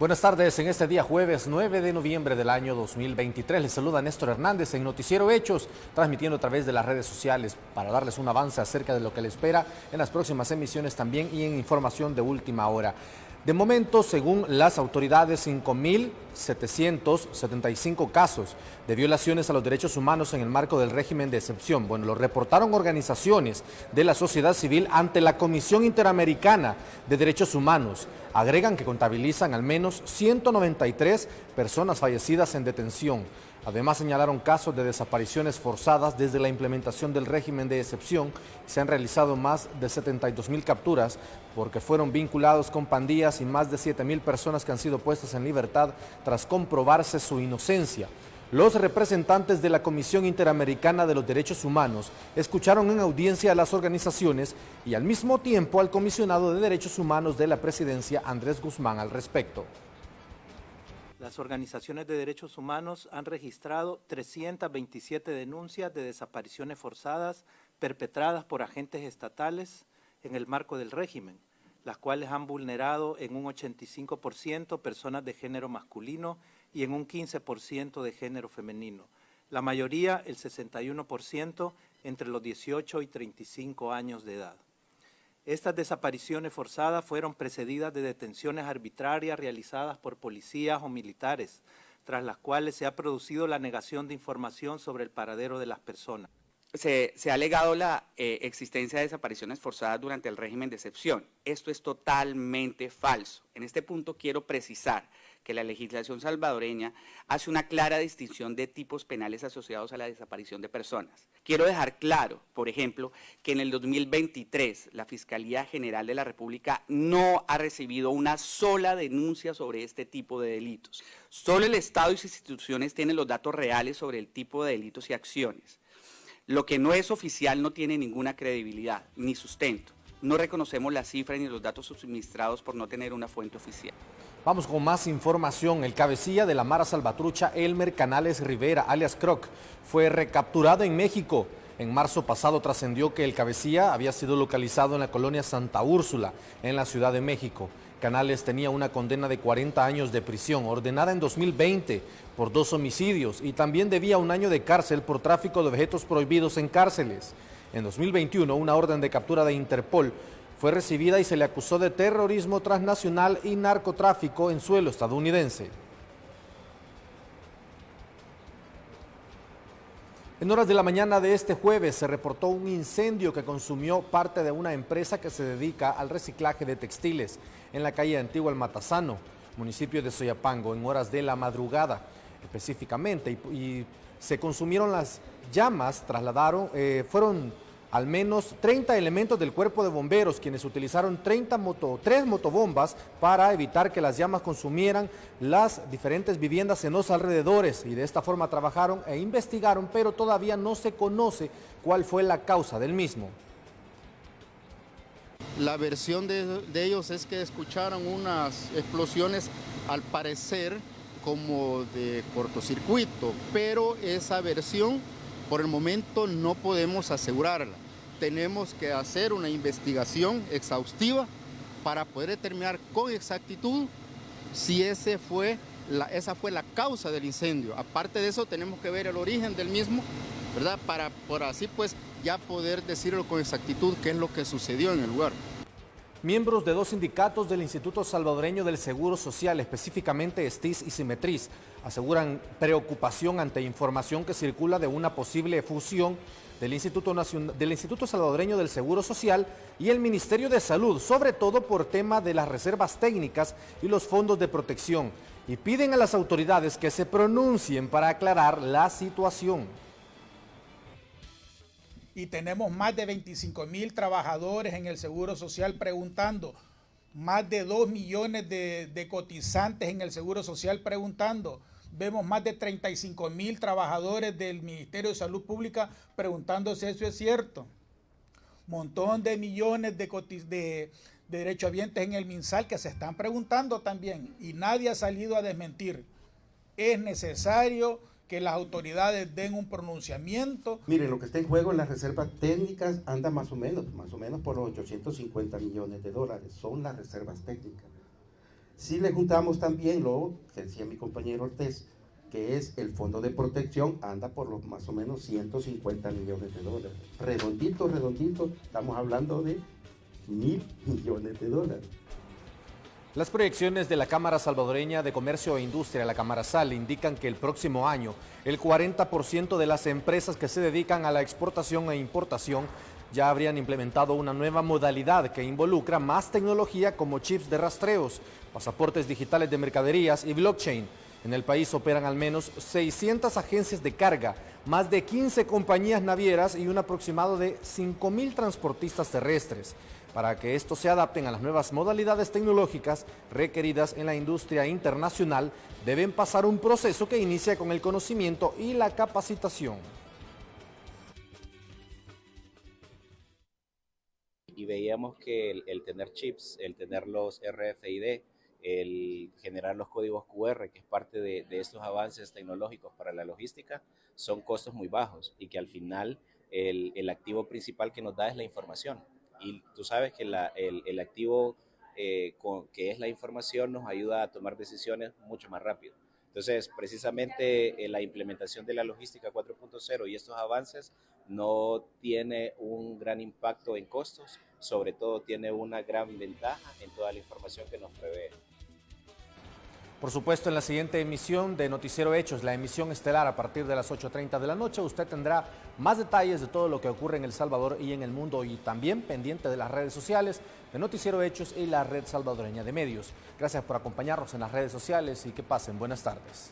Buenas tardes, en este día jueves 9 de noviembre del año 2023 les saluda Néstor Hernández en Noticiero Hechos, transmitiendo a través de las redes sociales para darles un avance acerca de lo que le espera en las próximas emisiones también y en información de última hora. De momento, según las autoridades, 5.775 casos de violaciones a los derechos humanos en el marco del régimen de excepción. Bueno, lo reportaron organizaciones de la sociedad civil ante la Comisión Interamericana de Derechos Humanos. Agregan que contabilizan al menos 193 personas fallecidas en detención. Además, señalaron casos de desapariciones forzadas desde la implementación del régimen de excepción. Se han realizado más de 72.000 capturas porque fueron vinculados con pandillas y más de 7.000 personas que han sido puestas en libertad tras comprobarse su inocencia. Los representantes de la Comisión Interamericana de los Derechos Humanos escucharon en audiencia a las organizaciones y al mismo tiempo al comisionado de Derechos Humanos de la Presidencia, Andrés Guzmán, al respecto. Las organizaciones de derechos humanos han registrado 327 denuncias de desapariciones forzadas perpetradas por agentes estatales en el marco del régimen, las cuales han vulnerado en un 85% personas de género masculino y en un 15% de género femenino. La mayoría, el 61%, entre los 18 y 35 años de edad. Estas desapariciones forzadas fueron precedidas de detenciones arbitrarias realizadas por policías o militares, tras las cuales se ha producido la negación de información sobre el paradero de las personas. Se ha alegado la existencia de desapariciones forzadas durante el régimen de excepción. Esto es totalmente falso. En este punto quiero precisar que la legislación salvadoreña hace una clara distinción de tipos penales asociados a la desaparición de personas. Quiero dejar claro, por ejemplo, que en el 2023 la Fiscalía General de la República no ha recibido una sola denuncia sobre este tipo de delitos. Solo el Estado y sus instituciones tienen los datos reales sobre el tipo de delitos y acciones. Lo que no es oficial no tiene ninguna credibilidad ni sustento. No reconocemos las cifras ni los datos suministrados por no tener una fuente oficial. Vamos con más información. El cabecilla de la Mara Salvatrucha, Elmer Canales Rivera, alias Croc, fue recapturado en México. En marzo pasado trascendió que el cabecilla había sido localizado en la colonia Santa Úrsula, en la Ciudad de México. Canales tenía una condena de 40 años de prisión, ordenada en 2020 por 2 homicidios, y también debía 1 año de cárcel por tráfico de objetos prohibidos en cárceles. En 2021, una orden de captura de Interpol fue recibida y se le acusó de terrorismo transnacional y narcotráfico en suelo estadounidense. En horas de la mañana de este jueves se reportó un incendio que consumió parte de una empresa que se dedica al reciclaje de textiles en la calle Antigua El Matasano, municipio de Soyapango, en horas de la madrugada específicamente, y se consumieron las llamas, fueron al menos 30 elementos del cuerpo de bomberos quienes utilizaron 3 motobombas para evitar que las llamas consumieran las diferentes viviendas en los alrededores, y de esta forma trabajaron e investigaron, pero todavía no se conoce cuál fue la causa del mismo. La versión de ellos es que escucharon unas explosiones, al parecer como de cortocircuito, pero esa versión por el momento no podemos asegurarla. Tenemos que hacer una investigación exhaustiva para poder determinar con exactitud si esa fue la causa del incendio. Aparte de eso, tenemos que ver el origen del mismo, ¿verdad? Para por así pues ya poder decirlo con exactitud qué es lo que sucedió en el lugar. Miembros de 2 sindicatos del Instituto Salvadoreño del Seguro Social, específicamente STIS y Simetriz, aseguran preocupación ante información que circula de una posible fusión del Instituto Salvadoreño del Seguro Social y el Ministerio de Salud, sobre todo por tema de las reservas técnicas y los fondos de protección, y piden a las autoridades que se pronuncien para aclarar la situación. Y tenemos más de 25.000 trabajadores en el Seguro Social preguntando, más de 2 millones de cotizantes en el Seguro Social preguntando, vemos más de 35.000 trabajadores del Ministerio de Salud Pública preguntando si eso es cierto. Montón de millones de derechohabientes en el MinSal que se están preguntando también y nadie ha salido a desmentir. Es necesario que las autoridades den un pronunciamiento. Miren, lo que está en juego en las reservas técnicas anda más o menos por los 850 millones de dólares, son las reservas técnicas. Si le juntamos también lo que decía mi compañero Ortiz, que es el fondo de protección, anda por los más o menos 150 millones de dólares. Redondito, redondito, estamos hablando de 1.000 millones de dólares. Las proyecciones de la Cámara Salvadoreña de Comercio e Industria, la Cámara-SAL, indican que el próximo año el 40% de las empresas que se dedican a la exportación e importación ya habrían implementado una nueva modalidad que involucra más tecnología como chips de rastreos, pasaportes digitales de mercaderías y blockchain. En el país operan al menos 600 agencias de carga, más de 15 compañías navieras y un aproximado de 5.000 transportistas terrestres. Para que estos se adapten a las nuevas modalidades tecnológicas requeridas en la industria internacional, deben pasar un proceso que inicia con el conocimiento y la capacitación. Y veíamos que el tener chips, el tener los RFID, el generar los códigos QR, que es parte de estos avances tecnológicos para la logística, son costos muy bajos y que al final el activo principal que nos da es la información. Y tú sabes que el activo que es la información nos ayuda a tomar decisiones mucho más rápido. Entonces, precisamente la implementación de la logística 4.0 y estos avances no tiene un gran impacto en costos, sobre todo tiene una gran ventaja en toda la información que nos provee. Por supuesto, en la siguiente emisión de Noticiero Hechos, la emisión estelar a partir de las 8:30 de la noche, usted tendrá más detalles de todo lo que ocurre en El Salvador y en el mundo, y también pendiente de las redes sociales de Noticiero Hechos y la Red Salvadoreña de Medios. Gracias por acompañarnos en las redes sociales y que pasen buenas tardes.